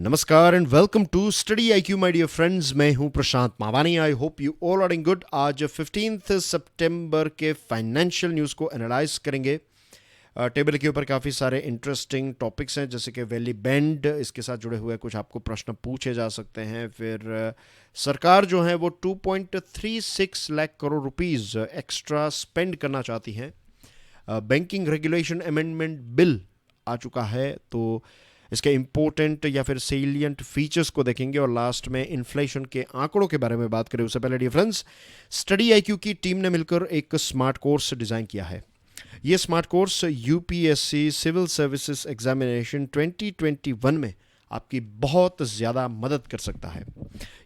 नमस्कार and welcome to study IQ my dear friends. मैं हूं Prashant Mawani. I hope you all are in good. आज 15 सितंबर के फाइनेंशियल न्यूज़ को एनालाइज करेंगे। टेबल के ऊपर काफ़ी सारे इंटरेस्टिंग टॉपिक्स हैं, जैसे कि वैली बैंड, इसके साथ जुड़े हुए कुछ आपको प्रश्न पूछे जा सकते हैं। फिर सरकार जो है वो 2.36 lakh crore rupees extra spend करना चाहती है। बैंकिंग रेगुलेशन अमेंडमेंट बिल आ चुका है, तो इसके इम्पोर्टेंट या फिर सेलियंट फीचर्स को देखेंगे और लास्ट में इन्फ्लेशन के आंकड़ों के बारे में बात करें। उससे पहले डियर फ्रेंड्स, स्टडी आईक्यू की टीम ने मिलकर एक स्मार्ट कोर्स डिज़ाइन किया है। ये smart course UPSC civil services examination 2021 में आपकी बहुत ज़्यादा मदद कर सकता है।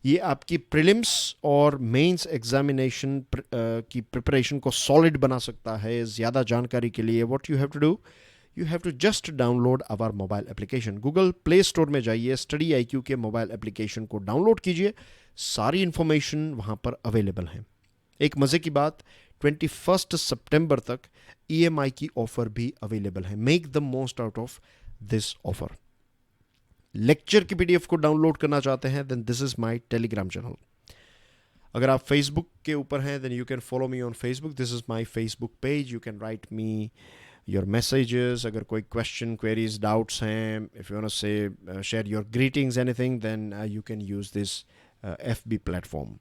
ये आपकी प्रीलिम्स और मेंस एग्जामिनेशन की प्रिपरेशन को सॉलिड बना सकता है। ज़्यादा जानकारी के लिए what you have to do, you have to just download our mobile application. Google Play Store में जाइए, स्टडी आईक्यू के मोबाइल एप्लीकेशन को डाउनलोड कीजिए। सारी इन्फॉर्मेशन वहाँ पर अवेलेबल है। एक मज़े की बात, 21 सितंबर तक ईएमआई की ऑफ़र भी अवेलेबल है। Make the most out of this offer. Lecture की पीडीएफ को डाउनलोड करना चाहते हैं, then this is my Telegram channel. अगर आप फेसबुक के ऊपर हैं, then you can follow me on Facebook. This is my Facebook page. You can write me your messages. अगर कोई question, queries, doubts हैं, if you want to say share your greetings, anything, then you can use this FB platform.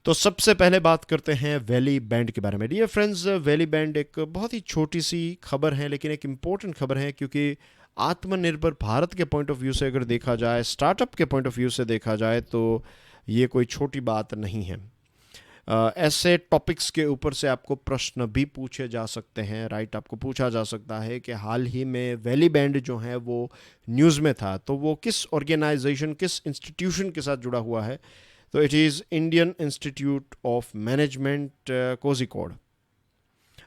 तो सबसे पहले बात करते हैं valley band के बारे में। डियर फ्रेंड्स, वैली बैंड एक बहुत ही छोटी सी खबर है, लेकिन एक इम्पोर्टेंट खबर है, क्योंकि आत्मनिर्भर भारत के पॉइंट ऑफ व्यू से अगर देखा जाए, स्टार्टअप के पॉइंट ऑफ व्यू से देखा जाए, तो ये कोई छोटी बात नहीं है। ऐसे टॉपिक्स के ऊपर से आपको प्रश्न भी पूछे जा सकते हैं, राइट। आपको पूछा जा सकता है कि हाल ही में वैली बैंड जो है वो न्यूज़ में था, तो वो किस ऑर्गेनाइजेशन, किस इंस्टीट्यूशन के साथ जुड़ा हुआ है। तो it is Indian institute of management, Kozhikode.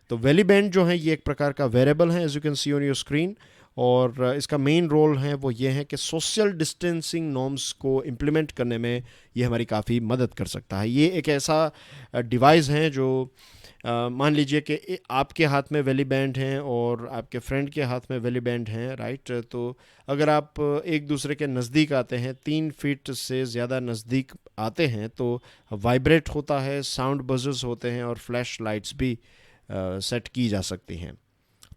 तो वैली बैंड जो है ये एक प्रकार का वेरेबल है, as you can see on your screen, और इसका मेन रोल है वो ये है कि सोशल डिस्टेंसिंग नॉर्म्स को इम्प्लीमेंट करने में ये हमारी काफ़ी मदद कर सकता है। ये एक ऐसा डिवाइस है जो मान लीजिए कि आपके हाथ में वैली बैंड हैं और आपके फ्रेंड के हाथ में वैली बैंड हैं, राइट। तो अगर आप एक दूसरे के नज़दीक आते हैं, 3 फीट से ज़्यादा नज़दीक आते हैं, तो वाइब्रेट होता है, साउंड बजर्स होते हैं और फ्लैश लाइट्स भी सेट की जा सकती हैं।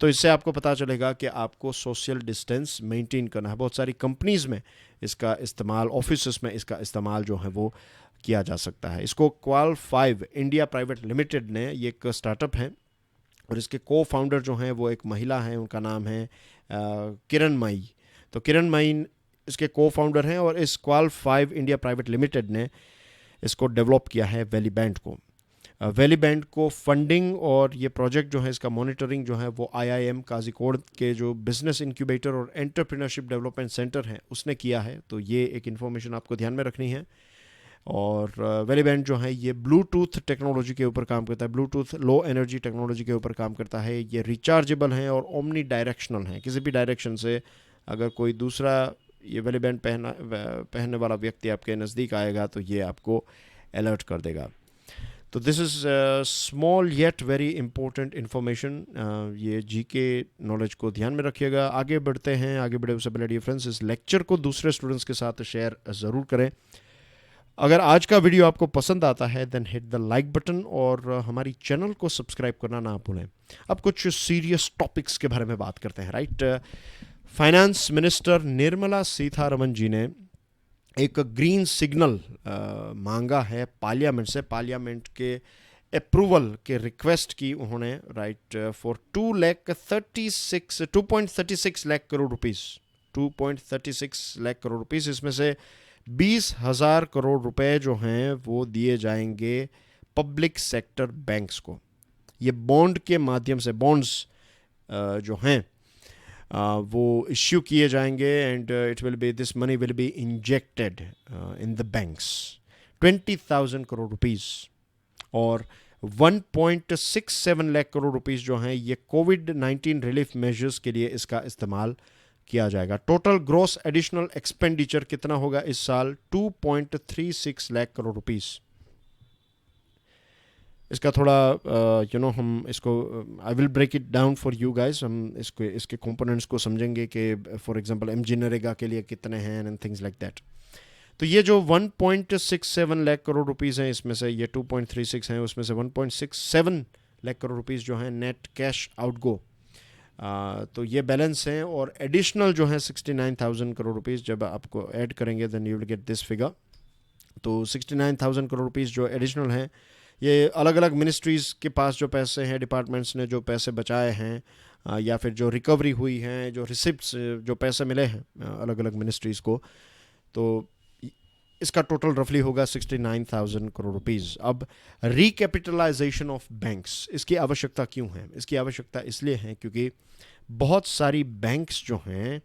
तो इससे आपको पता चलेगा कि आपको सोशल डिस्टेंस मेंटेन करना है। बहुत सारी कंपनीज़ में इसका इस्तेमाल, ऑफिस में इसका इस्तेमाल जो है वो किया जा सकता है। इसको Qual5 इंडिया प्राइवेट लिमिटेड ने, ये एक स्टार्टअप है और इसके को फाउंडर जो हैं वो एक महिला हैं, उनका नाम है किरण मई। तो किरण मई इसके को फाउंडर हैं और इस Qual5 इंडिया प्राइवेट लिमिटेड ने इसको डेवलप किया है, वैली बैंड को। वैली बैंड को फंडिंग और ये प्रोजेक्ट जो है, इसका मॉनिटरिंग जो है वो IIM कोझिकोड के जो बिजनेस इंक्यूबेटर और एंटरप्रेन्योरशिप डेवलपमेंट सेंटर है उसने किया है। तो ये एक इन्फॉर्मेशन आपको ध्यान में रखनी है। और वैली बैंड जो है ये ब्लूटूथ टेक्नोलॉजी के ऊपर काम करता है, ब्लूटूथ लो एनर्जी टेक्नोलॉजी के ऊपर काम करता है। ये रिचार्जेबल है और ओमनी डायरेक्शनल है। किसी भी डायरेक्शन से अगर कोई दूसरा ये वैली बैंड पहनने वाला व्यक्ति आपके नज़दीक आएगा तो ये आपको अलर्ट कर देगा। तो this is small yet very important information. ये जीके नॉलेज को ध्यान में रखिएगा। आगे बढ़ते हैं। आगे बढ़े उससे पहले डियर फ्रेंड्स, इस लेक्चर को दूसरे स्टूडेंट्स के साथ शेयर ज़रूर करें। अगर आज का वीडियो आपको पसंद आता है, then hit the like button और हमारी चैनल को सब्सक्राइब करना ना भूलें। अब कुछ सीरियस टॉपिक्स के बारे में बात करते हैं, right. Finance minister Nirmala Sitharaman ji ने एक ग्रीन सिग्नल मांगा है पार्लियामेंट से। पार्लियामेंट के अप्रूवल के रिक्वेस्ट की उन्होंने, right, for 2.36 lakh crore rupees, 2.36 lakh crore rupees. इसमें से 20,000 करोड़ रुपए जो हैं वो दिए जाएंगे पब्लिक सेक्टर बैंक्स को। ये बॉन्ड के माध्यम से, बॉन्ड्स जो हैं वो इश्यू किए जाएंगे and it will be, this money will be injected in the banks. 20,000 crore rupees और 1.67 लाख करोड़ रुपीस जो हैं ये कोविड-19 रिलीफ मेजर्स के लिए इसका इस्तेमाल किया जाएगा। टोटल ग्रॉस एडिशनल एक्सपेंडिचर कितना होगा इस साल? 2.36 लाख करोड़ रुपीस। इसका थोड़ा हम इसको I will break it down for you guys. हम इसके कंपोनेंट्स को समझेंगे कि फॉर एग्जांपल एमजी नरेगा के लिए कितने हैं एंड थिंग्स लाइक दैट। तो ये जो 1.67 लाख करोड़ रुपीस हैं, इसमें से ये 2.36 हैं, उसमें से 1.67 लाख करोड़ रुपीस जो हैं नेट कैश आउटगो, तो ये बैलेंस हैं। और एडिशनल जो है 69,000 करोड़ रुपीस जब आपको ऐड करेंगे then you will get this figure. तो 69,000 करोड़ रुपीस जो एडिशनल हैं, ये अलग अलग मिनिस्ट्रीज़ के पास जो पैसे हैं, डिपार्टमेंट्स ने जो पैसे बचाए हैं, या फिर जो रिकवरी हुई हैं, जो रिसिप्ट्स जो पैसे मिले हैं अलग अलग मिनिस्ट्रीज़ को, तो इसका टोटल रफली होगा 69,000 करोड़ रुपीस। अब रिकैपिटलाइजेशन ऑफ बैंक्स, इसकी आवश्यकता क्यों है? इसकी आवश्यकता इसलिए है क्योंकि बहुत सारी बैंक्स जो हैं,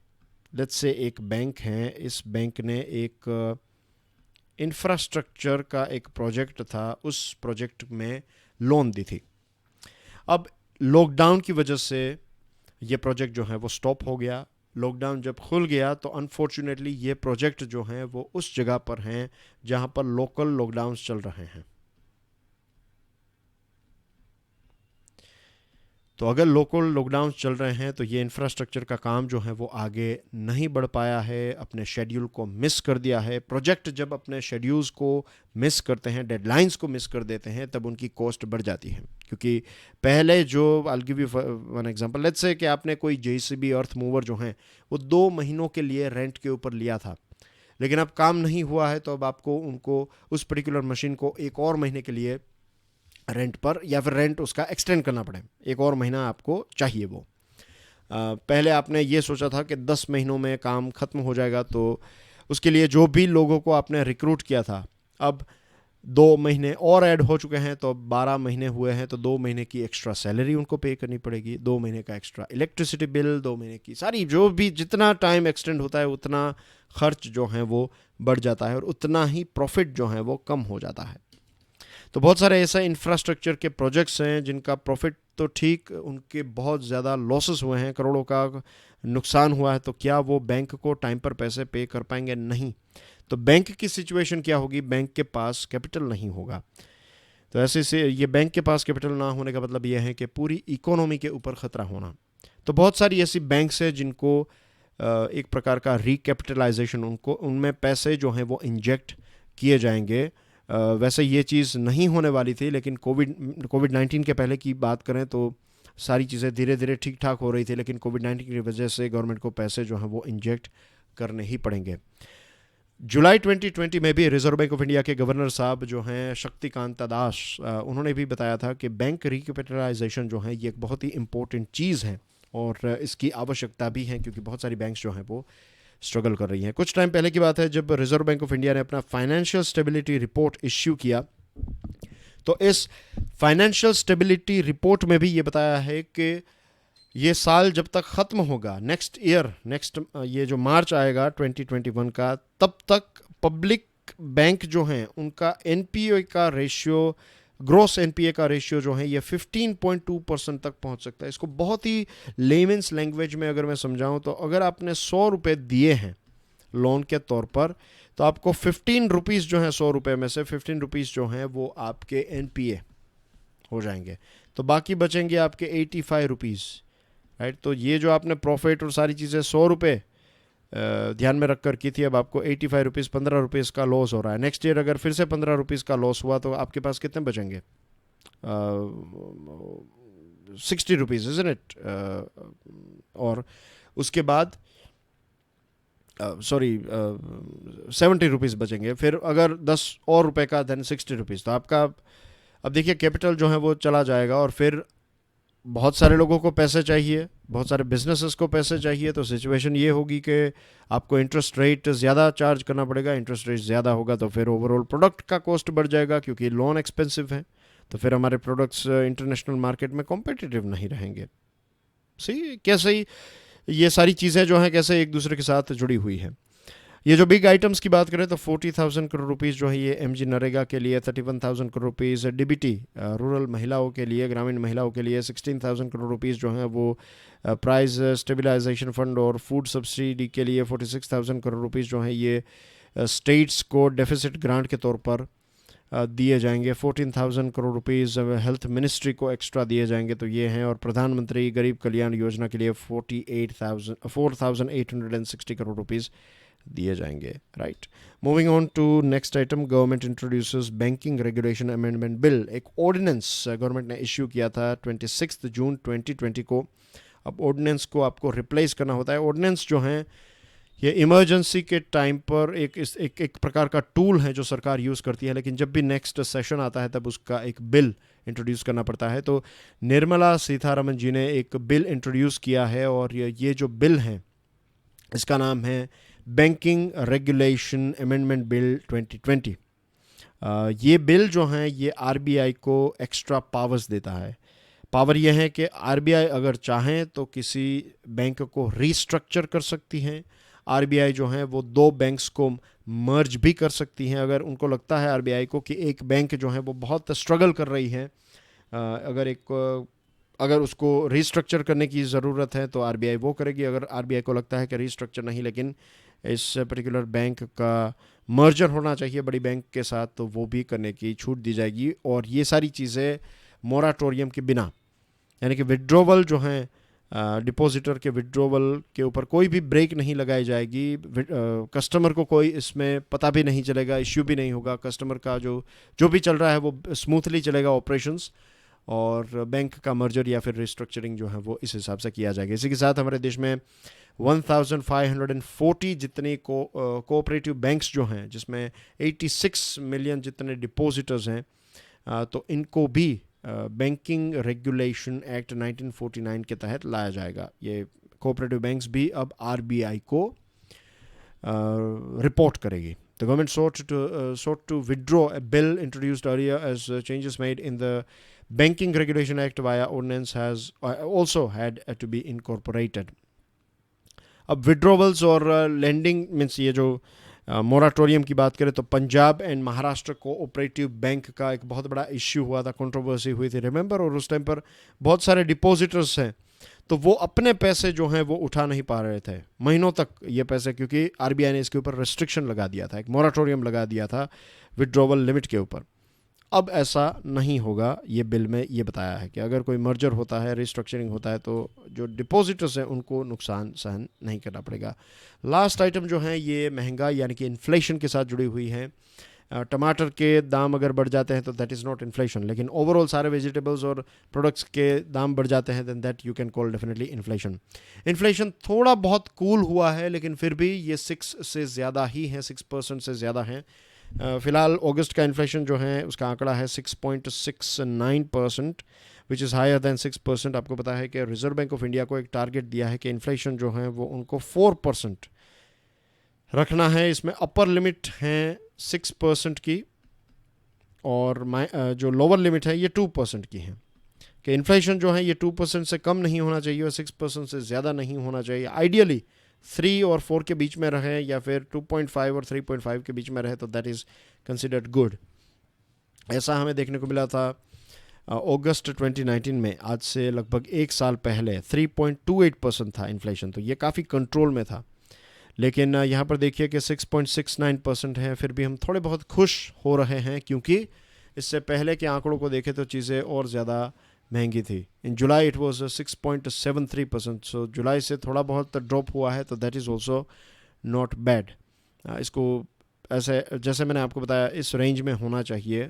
लेट्स से एक बैंक है, इस बैंक ने एक इंफ्रास्ट्रक्चर का एक प्रोजेक्ट था, उस प्रोजेक्ट में लोन दी थी। अब लॉकडाउन की वजह से ये प्रोजेक्ट जो है वो स्टॉप हो गया। लॉकडाउन जब खुल गया तो अनफॉर्चुनेटली ये प्रोजेक्ट जो हैं वो उस जगह पर हैं जहां पर लोकल लॉकडाउन्स चल रहे हैं। तो अगर लोकल लॉकडाउन चल रहे हैं तो ये इंफ्रास्ट्रक्चर का काम जो है वो आगे नहीं बढ़ पाया है, अपने शेड्यूल को मिस कर दिया है। प्रोजेक्ट जब अपने शेड्यूल्स को मिस करते हैं, डेडलाइंस को मिस कर देते हैं, तब उनकी कॉस्ट बढ़ जाती है। क्योंकि पहले जो I give you one example, let's say कि आपने कोई जेसीबी अर्थ मूवर जो हैं वो 2 महीनों के लिए रेंट के ऊपर लिया था, लेकिन अब काम नहीं हुआ है, तो अब आपको उनको उस पर्टिकुलर मशीन को एक और महीने के लिए रेंट पर, या फिर रेंट उसका एक्सटेंड करना पड़े, एक और महीना आपको चाहिए वो। पहले आपने ये सोचा था कि 10 महीनों में काम ख़त्म हो जाएगा, तो उसके लिए जो भी लोगों को आपने रिक्रूट किया था, अब 2 महीने और ऐड हो चुके हैं, तो 12 महीने हुए हैं, तो 2 महीने की एक्स्ट्रा सैलरी उनको पे करनी पड़ेगी, 2 महीने का एक्स्ट्रा इलेक्ट्रिसिटी बिल, 2 महीने की सारी जो भी जितना टाइम एक्सटेंड होता है उतना खर्च जो है वो बढ़ जाता है, और उतना ही प्रॉफिट जो है वो कम हो जाता है। तो बहुत सारे ऐसे इंफ्रास्ट्रक्चर के प्रोजेक्ट्स हैं जिनका प्रॉफिट तो ठीक, उनके बहुत ज़्यादा लॉसेस हुए हैं, करोड़ों का नुकसान हुआ है, तो क्या वो बैंक को टाइम पर पैसे पे कर पाएंगे? नहीं। तो बैंक की सिचुएशन क्या होगी? बैंक के पास कैपिटल नहीं होगा। तो ऐसे से ये बैंक के पास कैपिटल ना होने का मतलब ये है कि पूरी इकोनॉमी के ऊपर ख़तरा होना। तो बहुत सारी ऐसी बैंक्स हैं जिनको एक प्रकार का रिकैपिटलाइजेशन, उनको उनमें पैसे जो हैं वो इंजेक्ट किए जाएंगे। वैसे ये चीज़ नहीं होने वाली थी, लेकिन कोविड-19 के पहले की बात करें तो सारी चीज़ें धीरे धीरे ठीक ठाक हो रही थी, लेकिन कोविड-19 की वजह से गवर्नमेंट को पैसे जो हैं वो इंजेक्ट करने ही पड़ेंगे। जुलाई 2020 में भी रिजर्व बैंक ऑफ इंडिया के गवर्नर साहब जो हैं शक्तिकांता दास, उन्होंने भी बताया था कि बैंक रिकैपिटलाइजेशन जो है ये एक बहुत ही इंपॉर्टेंट चीज़ है, और इसकी आवश्यकता भी है, क्योंकि बहुत सारी बैंक्स जो हैं वो स्ट्रगल कर रही हैं। कुछ टाइम पहले की बात है जब रिजर्व बैंक ऑफ इंडिया ने अपना फाइनेंशियल स्टेबिलिटी रिपोर्ट इश्यू किया, तो इस फाइनेंशियल स्टेबिलिटी रिपोर्ट में भी ये बताया है कि ये साल जब तक ख़त्म होगा, नेक्स्ट ये जो मार्च आएगा 2021 का, तब तक पब्लिक बैंक जो हैं उनका एनपीए का रेशियो, ग्रोस एनपीए का रेशियो जो है ये 15.2% तक पहुंच सकता है। इसको बहुत ही लेमेंस लैंग्वेज में अगर मैं समझाऊं तो, अगर आपने 100 रुपये दिए हैं लोन के तौर पर, तो आपको 15 रुपीज़ जो है 100 रुपये में से 15 रुपीज़ जो हैं वो आपके एनपीए हो जाएंगे, तो बाकी बचेंगे आपके 85 रुपीज़, राइट। तो ये जो आपने प्रॉफिट और सारी चीज़ें 100 रुपये ध्यान में रखकर की थी, अब आपको 85 रुपीज़, 15 रुपीज़ का लॉस हो रहा है। नेक्स्ट ईयर अगर फिर से 15 रुपीज़ का लॉस हुआ तो आपके पास कितने बचेंगे? 60 रुपीज़, इज़न्ट इट? और उसके बाद 70 रुपीज़ बचेंगे। फिर अगर 10 और रुपए का, देन 60 रुपीज़। तो आपका अब देखिए कैपिटल जो है वो चला जाएगा, और फिर बहुत सारे लोगों को पैसे चाहिए, बहुत सारे बिजनेसेस को पैसे चाहिए, तो सिचुएशन ये होगी कि आपको इंटरेस्ट रेट ज़्यादा चार्ज करना पड़ेगा। इंटरेस्ट रेट ज़्यादा होगा तो फिर ओवरऑल प्रोडक्ट का कॉस्ट बढ़ जाएगा, क्योंकि लोन एक्सपेंसिव है, तो फिर हमारे प्रोडक्ट्स इंटरनेशनल मार्केट में कॉम्पिटिटिव नहीं रहेंगे। सही कैसे ये सारी चीज़ें जो हैं कैसे एक दूसरे के साथ जुड़ी हुई है। ये जो बिग आइटम्स की बात करें तो 40,000 करोड़ रुपीज़ जो है ये एमजी नरेगा के लिए, 31,000 करोड़ रुपीज़ डीबीटी रूरल महिलाओं के लिए, ग्रामीण महिलाओं के लिए, 16,000 करोड़ रुपीज़ जो है वो प्राइस स्टेबलाइजेशन फंड और फूड सब्सिडी के लिए, 46,000 करोड़ रुपीज़ जो है ये स्टेट्स को डेफिसिट ग्रांट के तौर पर दिए जाएंगे। 14,000 करोड़ रुपीज़ हेल्थ मिनिस्ट्री को एक्स्ट्रा दिए जाएंगे, तो ये हैं। और प्रधानमंत्री गरीब कल्याण योजना के लिए 4,860 करोड़ रुपीज़ दिए जाएंगे। Right, moving on to next item, government introduces banking regulation amendment bill. एक ऑर्डिनेंस गवर्नमेंट ने इश्यू किया था 26 जून 2020 को। अब ऑर्डिनेंस को आपको रिप्लेस करना होता है। ऑर्डिनेंस जो हैं ये इमरजेंसी के टाइम पर एक प्रकार का टूल है जो सरकार यूज़ करती है, लेकिन जब भी नेक्स्ट सेशन आता है तब उसका एक बिल इंट्रोड्यूस करना पड़ता है। तो निर्मला सीतारमन जी ने एक बिल इंट्रोड्यूस किया है, और ये जो बिल है इसका नाम है बैंकिंग रेगुलेशन अमेंडमेंट बिल 2020। ये बिल जो हैं ये आरबीआई को एक्स्ट्रा पावर्स देता है। पावर यह है कि आरबीआई अगर चाहें तो किसी बैंक को रीस्ट्रक्चर कर सकती हैं। आरबीआई जो है वो दो बैंक्स को मर्ज भी कर सकती हैं। अगर उनको लगता है आरबीआई को कि एक बैंक जो है वो बहुत स्ट्रगल कर रही है, अगर उसको रीस्ट्रक्चर करने की ज़रूरत है तो आरबीआई वो करेगी। अगर आरबीआई को लगता है कि रीस्ट्रक्चर नहीं, लेकिन इस पर्टिकुलर बैंक का मर्जर होना चाहिए बड़ी बैंक के साथ, तो वो भी करने की छूट दी जाएगी। और ये सारी चीज़ें मोराटोरियम के बिना, यानी कि विड्रॉवल जो हैं डिपॉजिटर के विड्रॉवल के ऊपर कोई भी ब्रेक नहीं लगाई जाएगी। कस्टमर को कोई इसमें पता भी नहीं चलेगा, इश्यू भी नहीं होगा। कस्टमर का जो भी चल रहा है वो स्मूथली चलेगा ऑपरेशंस, और बैंक का मर्जर या फिर रिस्ट्रक्चरिंग जो है वो इस हिसाब से किया जाएगा। इसी के साथ हमारे देश में 1540 जितने कोऑपरेटिव बैंक्स जो हैं, जिसमें 86 मिलियन जितने डिपॉजिटर्स हैं, तो इनको भी बैंकिंग रेगुलेशन एक्ट 1949 के तहत लाया जाएगा। ये कोऑपरेटिव बैंक्स भी अब आरबीआई को रिपोर्ट करेगी। The government sought to withdraw a bill introduced earlier as changes made in the Banking Regulation Act via ordinance has also had to be incorporated. अब विड्रोवल्स और लैंडिंग मीन्स ये जो moratorium की बात करें तो Punjab and Maharashtra cooperative bank का एक बहुत बड़ा इश्यू हुआ था, कंट्रोवर्सी हुई थी, रिमेंबर। और उस टाइम पर बहुत सारे डिपॉजिटर्स हैं तो वो अपने पैसे जो हैं वो उठा नहीं पा रहे थे महीनों तक ये पैसे, क्योंकि आरबीआई ने इसके ऊपर रेस्ट्रिक्शन लगा दिया था, एक मोराटोरियम लगा दिया था विड्रॉवल लिमिट के ऊपर। अब ऐसा नहीं होगा। ये बिल में ये बताया है कि अगर कोई मर्जर होता है, रिस्ट्रक्चरिंग होता है, तो जो डिपॉजिटर्स हैं उनको नुकसान सहन नहीं करना पड़ेगा। लास्ट आइटम जो है ये महंगाई यानी कि इन्फ्लेशन के साथ जुड़ी हुई है। टमाटर के दाम अगर बढ़ जाते हैं तो दैट इज़ नॉट इन्फ्लेशन, लेकिन ओवरऑल सारे वेजिटेबल्स और प्रोडक्ट्स के दाम बढ़ जाते हैं then that you can call definitely inflation. Inflation थोड़ा बहुत कूल हुआ है, लेकिन फिर भी ये 6 से ज़्यादा ही है, 6% से ज़्यादा है। फ़िलहाल अगस्त का इन्फ्लेशन जो है उसका आंकड़ा है 6.69%, विच इज़ हायर दैन 6%। आपको पता है कि रिजर्व बैंक ऑफ इंडिया को एक टारगेट दिया है कि इन्फ्लेशन जो है वो उनको 4% रखना है। इसमें अपर लिमिट है 6% की, और जो लोअर लिमिट है ये 2% की है, कि इन्फ्लेशन जो है ये 2% से कम नहीं होना चाहिए और 6% से ज़्यादा नहीं होना चाहिए। आइडियली 3 और 4 के बीच में रहे, या फिर 2.5 और 3.5 के बीच में रहे, तो दैट इज़ कंसिडर्ड गुड। ऐसा हमें देखने को मिला था अगस्त 2019 में, आज से लगभग 1 साल पहले 3.28% था इन्फ्लेशन, तो ये काफ़ी कंट्रोल में था। लेकिन यहाँ पर देखिए कि 6.69% है, फिर भी हम थोड़े बहुत खुश हो रहे हैं, क्योंकि इससे पहले के आंकड़ों को देखें तो चीज़ें और ज़्यादा महंगी थी। इन जुलाई इट वाज 6.73%, सो जुलाई से थोड़ा बहुत ड्रॉप हुआ है, तो that is also not bad. इसको ऐसे जैसे मैंने आपको बताया इस रेंज में होना चाहिए,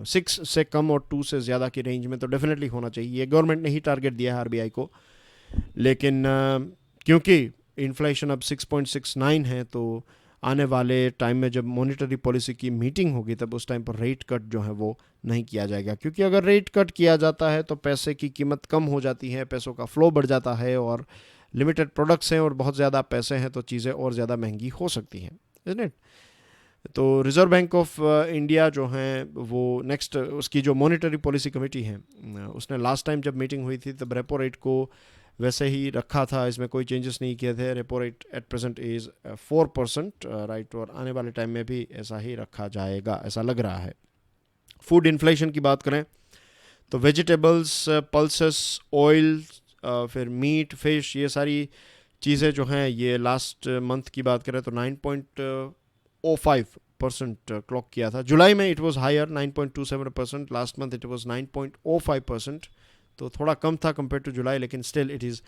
6 से कम और 2 से ज़्यादा की रेंज में तो डेफिनेटली होना चाहिए। ये गवर्नमेंट ने ही टारगेट दिया है आरबीआई को, लेकिन क्योंकि इन्फ्लेशन अब 6.69 है, तो आने वाले टाइम में जब मॉनेटरी पॉलिसी की मीटिंग होगी तब उस टाइम पर रेट कट जो है वो नहीं किया जाएगा, क्योंकि अगर रेट कट किया जाता है तो पैसे की कीमत कम हो जाती है, पैसों का फ्लो बढ़ जाता है, और लिमिटेड प्रोडक्ट्स हैं और बहुत ज़्यादा पैसे हैं तो चीज़ें और ज़्यादा महंगी हो सकती हैं, इज़न्ट इट। तो रिज़र्व बैंक ऑफ इंडिया जो हैं वो नेक्स्ट उसकी जो मॉनेटरी पॉलिसी कमेटी है उसने लास्ट टाइम जब मीटिंग हुई थी तब रेपो रेट को वैसे ही रखा था, इसमें कोई चेंजेस नहीं किए थे। Repo rate at present is 4%, right, और आने वाले टाइम में भी ऐसा ही रखा जाएगा, ऐसा लग रहा है। फूड इन्फ्लेशन की बात करें तो वेजिटेबल्स, पल्सेस, ऑयल, फिर मीट, फिश, ये सारी चीज़ें जो हैं ये लास्ट मंथ की बात करें तो 9.05 परसेंट क्लॉक किया था. जुलाई में it was higher 9.27%. Last month it was 9.05%. तो थोड़ा कम था कंपेयर टू जुलाई, लेकिन still it is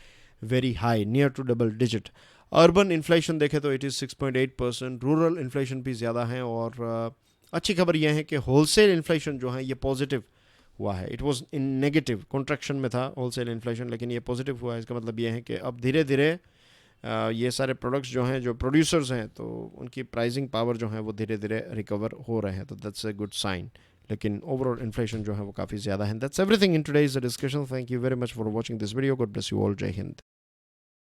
very high, near to double digit. Urban inflation देखें तो इट इज़ 6.8%. रूरल इन्फ्लेशन भी ज़्यादा है. और अच्छी खबर यह है कि होलसेल इन्फ्लेशन जो है ये पॉजिटिव हुआ है. It was in negative contraction में था होलसेल इन्फ्लेशन, लेकिन ये पॉजिटिव हुआ है. इसका मतलब ये है कि अब धीरे धीरे ये सारे प्रोडक्ट्स जो हैं, जो प्रोड्यूसर्स हैं, तो उनकी प्राइसिंग पावर जो है वो धीरे धीरे रिकवर हो रहे हैं. तो दैट्स अ गुड साइन. लेकिन ओवरऑल इन्फ्लेशन जो है वो काफ़ी ज़्यादा है. That's everything in today's discussion. Thank you very much for watching this video. God bless you all. जय हिंद.